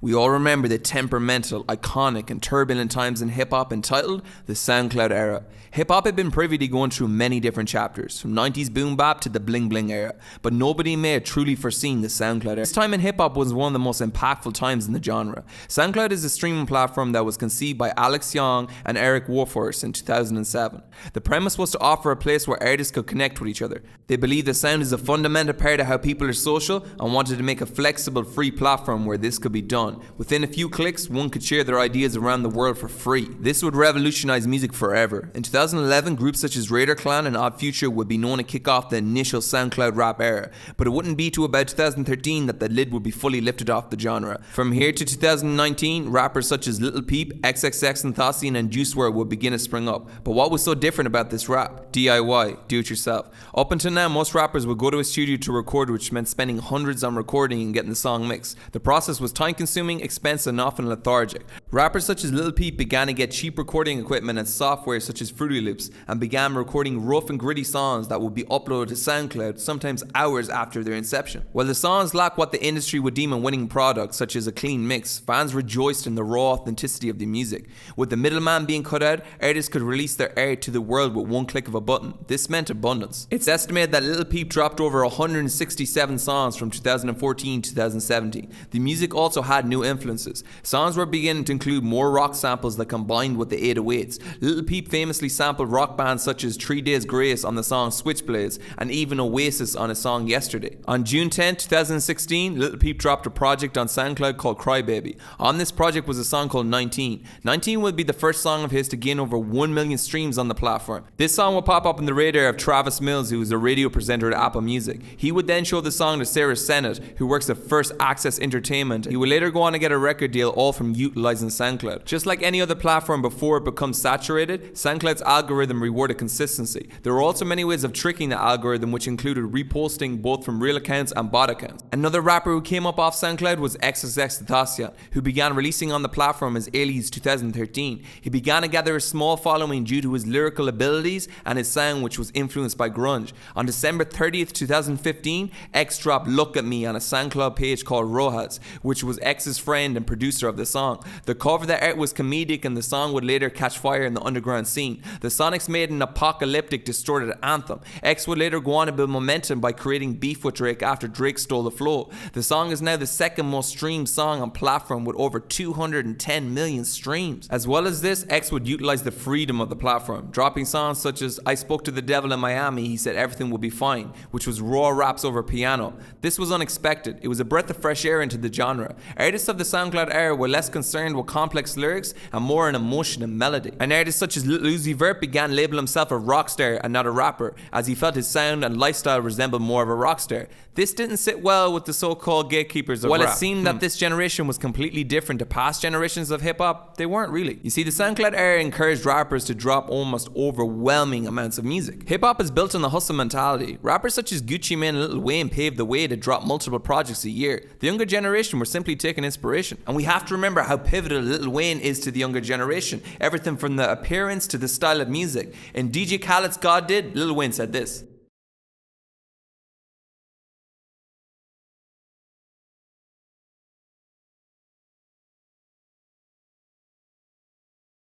We all remember the temperamental, iconic, and turbulent times in hip-hop entitled the Soundcloud era. Hip-hop had been privy to going through many different chapters, from 90s boom bap to the bling bling era, but nobody may have truly foreseen the Soundcloud era. This time in hip-hop was one of the most impactful times in the genre. Soundcloud is a streaming platform that was conceived by Alex Young and Eric Warforce in 2007. The premise was to offer a place where artists could connect with each other. They believed that sound is a fundamental part of how people are social and wanted to make a flexible, free platform where this could be done. Within a few clicks, one could share their ideas around the world for free. This would revolutionize music forever. In 2011, groups such as Raider Clan and Odd Future would be known to kick off the initial SoundCloud rap era, but it wouldn't be to about 2013 that the lid would be fully lifted off the genre. From here to 2019, rappers such as Lil Peep, XXXTentacion and Juice WRLD would begin to spring up. But what was so different about this rap? DIY, do it yourself. Up until now, most rappers would go to a studio to record, which meant spending hundreds on recording and getting the song mixed. The process was time-consuming, expensive, and often lethargic. Rappers such as Lil Peep began to get cheap recording equipment and software such as Fruity Loops and began recording rough and gritty songs that would be uploaded to SoundCloud sometimes hours after their inception. While the songs lacked what the industry would deem a winning product, such as a clean mix, fans rejoiced in the raw authenticity of the music. With the middleman being cut out, artists could release their art to the world with one click of a button. This meant abundance. It's estimated that Lil Peep dropped over 167 songs from 2014 to 2017. The music also had new influences. Songs were beginning to include more rock samples that combined with the 808s. Lil Peep famously sampled rock bands such as 3 Days Grace on the song Switchblades and even Oasis on a song Yesterday. On June 10, 2016, Lil Peep dropped a project on SoundCloud called Crybaby. On this project was a song called 19. 19 would be the first song of his to gain over 1 million streams on the platform. This song would pop up in the radar of Travis Mills, who was a radio presenter at Apple Music. He would then show the song to Sarah Sennett, who works at First Access Entertainment. He would later go on to get a record deal, all from utilizing SoundCloud. Just like any other platform before it becomes saturated, SoundCloud's algorithm rewarded consistency. There were also many ways of tricking the algorithm, which included reposting both from real accounts and bot accounts. Another rapper who came up off SoundCloud was XXXTentacion, who began releasing on the platform as early as 2013. He began to gather a small following due to his lyrical abilities and his sound, which was influenced by grunge. On December 30th, 2015, X dropped Look At Me on a SoundCloud page called Rojas, which was X's friend and producer of the song. The cover of the art was comedic and the song would later catch fire in the underground scene. The Sonics made an apocalyptic, distorted anthem. X would later go on to build momentum by creating beef with Drake after Drake stole the flow. The song is now the second most streamed song on platform with over 210 million streams. As well as this, X would utilize the freedom of the platform, dropping songs such as I Spoke to the Devil in Miami, He Said Everything Will Be Fine, which was raw raps over piano. This was unexpected. It was a breath of fresh air into the genre. Artists of the SoundCloud era were less concerned with complex lyrics and more in emotion and melody. An artist such as Lil Uzi Vert began labeling himself a rock star and not a rapper, as he felt his sound and lifestyle resembled more of a rock star. This didn't sit well with the so-called gatekeepers of rap. While it seemed that this generation was completely different to past generations of hip-hop, they weren't really. You see, the SoundCloud era encouraged rappers to drop almost overwhelming amounts of music. Hip-hop is built on the hustle mentality. Rappers such as Gucci Mane and Lil Wayne paved the way to drop multiple projects a year. The younger generation were simply taking inspiration. And we have to remember how pivotal Lil Wayne is to the younger generation. Everything from the appearance to the style of music. In DJ Khaled's God Did, Lil Wayne said this: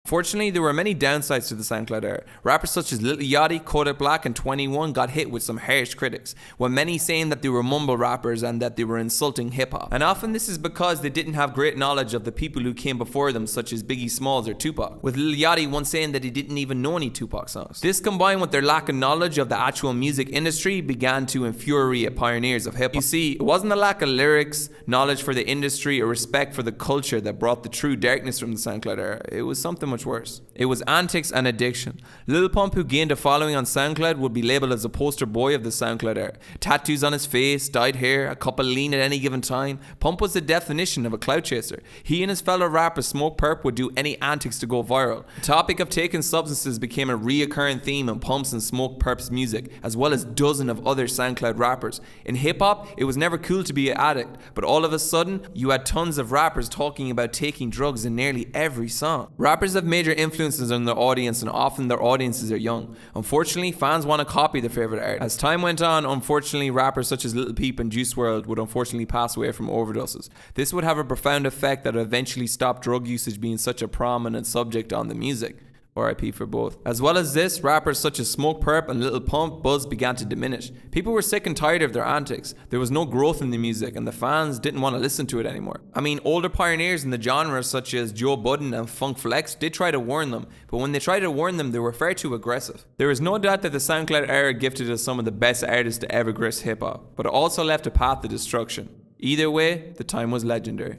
Fortunately, there were many downsides to the SoundCloud era. Rappers such as Lil Yachty, Kodak Black, and 21 got hit with some harsh critics, with many saying that they were mumble rappers and that they were insulting hip-hop. And often this is because they didn't have great knowledge of the people who came before them, such as Biggie Smalls or Tupac, with Lil Yachty once saying that he didn't even know any Tupac songs. This, combined with their lack of knowledge of the actual music industry, began to infuriate pioneers of hip-hop. You see, it wasn't the lack of lyrics, knowledge for the industry, or respect for the culture that brought the true darkness from the SoundCloud era. It was something much worse. It was antics and addiction. Lil Pump, who gained a following on SoundCloud, would be labelled as a poster boy of the SoundCloud era. Tattoos on his face, dyed hair, a couple lean at any given time. Pump was the definition of a clout chaser. He and his fellow rapper Smoke Perp would do any antics to go viral. The topic of taking substances became a reoccurring theme in Pump's and Smoke Perp's music, as well as dozens of other SoundCloud rappers. In hip-hop, it was never cool to be an addict, but all of a sudden, you had tons of rappers talking about taking drugs in nearly every song. Rappers have major influences on their audience, and often their audiences are young. Unfortunately, fans want to copy their favorite art. As time went on, unfortunately, rappers such as Lil Peep and Juice WRLD would unfortunately pass away from overdoses. This would have a profound effect that would eventually stop drug usage being such a prominent subject on the music. RIP for both. As well as this, rappers such as Smoke Perp and Lil Pump buzz began to diminish. People were sick and tired of their antics. There was no growth in the music, and the fans didn't want to listen to it anymore. I mean, older pioneers in the genre such as Joe Budden and Funk Flex did try to warn them, but when they tried to warn them, they were far too aggressive. There is no doubt that the SoundCloud era gifted us some of the best artists to ever grace hip-hop, but it also left a path to destruction. Either way, the time was legendary.